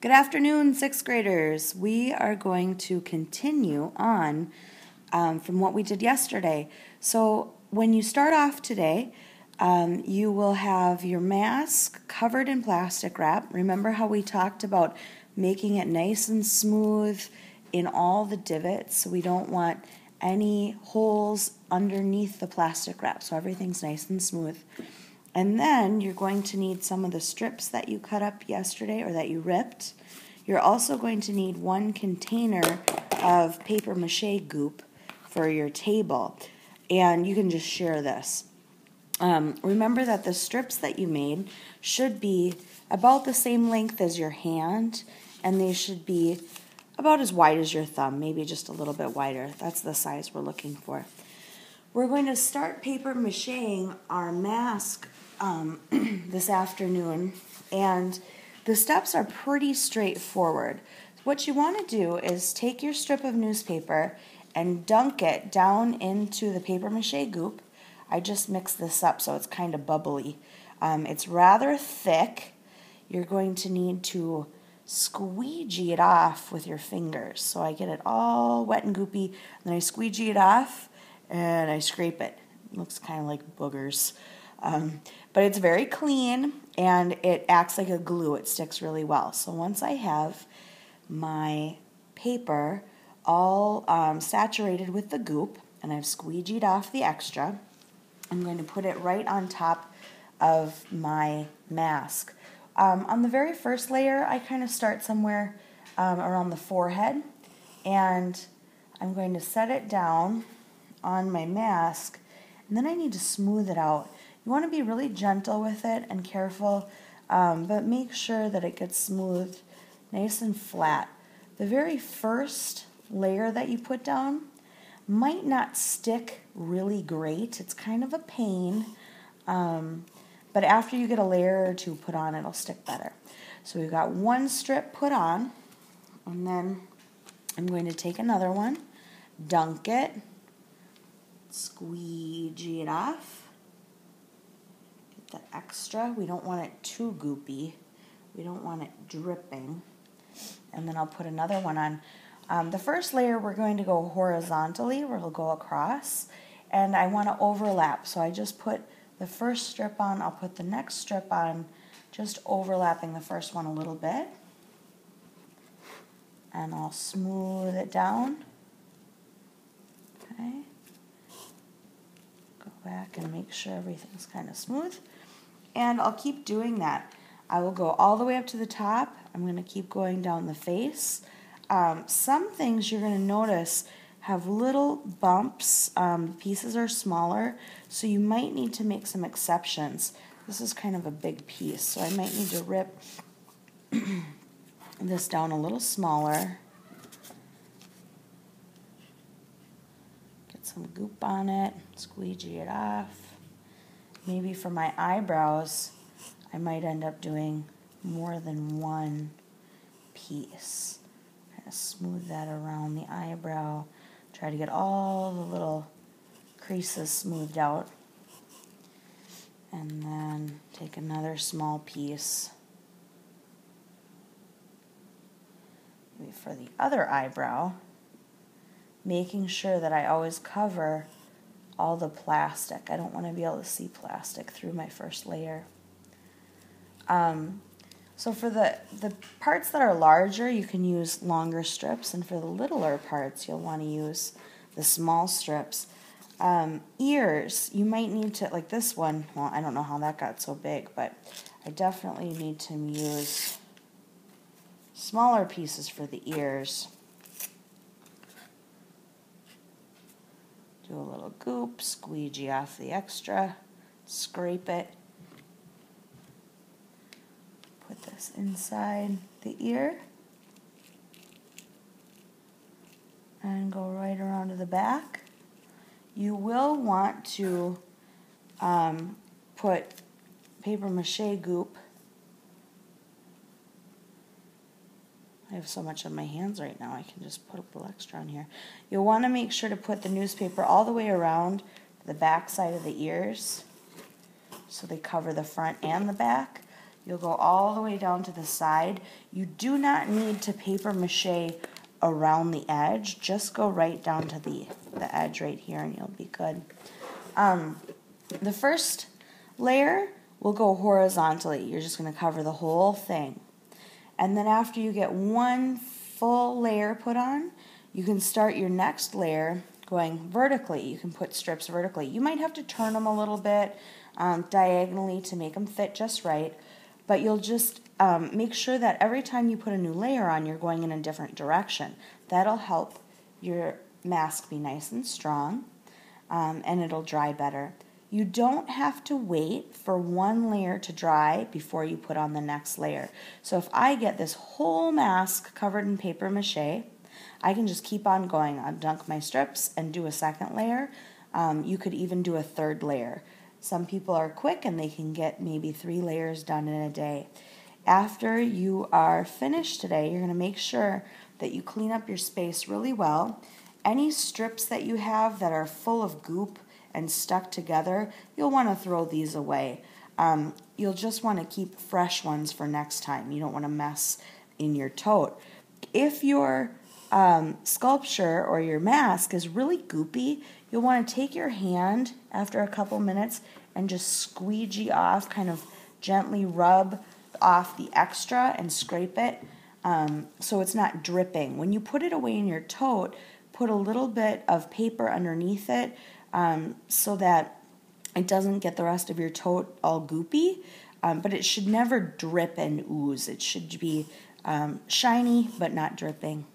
Good afternoon, sixth graders. We are going to continue on from what we did yesterday. So when you start off today, you will have your mask covered in plastic wrap. Remember how we talked about making it nice and smooth in all the divots, so we don't want any holes underneath the plastic wrap, so everything's nice and smooth. And then you're going to need some of the strips that you cut up yesterday or that you ripped. You're also going to need 1 container of paper mache goop for your table. And you can just share this. Remember that the strips that you made should be about the same length as your hand, and they should be about as wide as your thumb, maybe just a little bit wider. That's the size we're looking for. We're going to start paper macheing our mask this afternoon, and the steps are pretty straightforward. What you want to do is take your strip of newspaper and dunk it down into the paper mache goop. I just mixed this up so it's kind of bubbly. It's rather thick. You're going to need to squeegee it off with your fingers. So I get it all wet and goopy, and then I squeegee it off and I scrape it. It looks kind of like boogers. But it's very clean and it acts like a glue. It sticks really well. So once I have my paper all saturated with the goop and I've squeegeed off the extra, I'm going to put it right on top of my mask. On the very first layer, I kind of start somewhere around the forehead, and I'm going to set it down on my mask, and then I need to smooth it out. You want to be really gentle with it and careful, but make sure that it gets smoothed nice and flat. The very first layer that you put down might not stick really great. It's kind of a pain, but after you get a layer or two put on, it'll stick better. So we've got 1 strip put on, and then I'm going to take another one, dunk it, squeegee it off, get the extra. We don't want it too goopy. We don't want it dripping. And then I'll put another one on. The first layer we're going to go horizontally, where it'll go across, and I want to overlap. So I just put the first strip on, I'll put the next strip on, just overlapping the first one a little bit. And I'll smooth it down. Okay. Go back and make sure everything's kind of smooth. And I'll keep doing that. I will go all the way up to the top. I'm going to keep going down the face. Some things you're going to notice have little bumps. Pieces are smaller, so you might need to make some exceptions. This is kind of a big piece, so I might need to rip this down a little smaller. Get some goop on it, squeegee it off. Maybe for my eyebrows, I might end up doing more than 1 piece. Kind of smooth that around the eyebrow. Try to get all the little creases smoothed out. And then take another small piece. Maybe for the other eyebrow. Making sure that I always cover all the plastic. I don't want to be able to see plastic through my first layer. So for the parts that are larger, you can use longer strips, and for the littler parts, you'll want to use the small strips. Ears, you might need to, like this one, well, I don't know how that got so big, but I definitely need to use smaller pieces for the ears. Do a little goop, squeegee off the extra, scrape it. Put this inside the ear and go right around to the back. You will want to put paper mache goop. I have so much on my hands right now, I can just put a little extra on here. You'll want to make sure to put the newspaper all the way around the back side of the ears so they cover the front and the back. You'll go all the way down to the side. You do not need to paper mache around the edge. Just go right down to the edge right here and you'll be good. The first layer will go horizontally. You're just going to cover the whole thing. And then after you get one full layer put on, you can start your next layer going vertically. You can put strips vertically. You might have to turn them a little bit diagonally to make them fit just right, but you'll just make sure that every time you put a new layer on, you're going in a different direction. That'll help your mask be nice and strong, and it'll dry better. You don't have to wait for one layer to dry before you put on the next layer. So if I get this whole mask covered in paper mache, I can just keep on going. I'll dunk my strips and do a second layer. You could even do a third layer. Some people are quick and they can get maybe 3 layers done in a day. After you are finished today, you're going to make sure that you clean up your space really well. Any strips that you have that are full of goop and stuck together, you'll want to throw these away. You'll just want to keep fresh ones for next time. You don't want to mess in your tote. If your sculpture or your mask is really goopy, you'll want to take your hand after a couple minutes and just squeegee off, kind of gently rub off the extra and scrape it so it's not dripping. When you put it away in your tote, put a little bit of paper underneath it so that it doesn't get the rest of your tote all goopy, but it should never drip and ooze. It should be shiny but not dripping.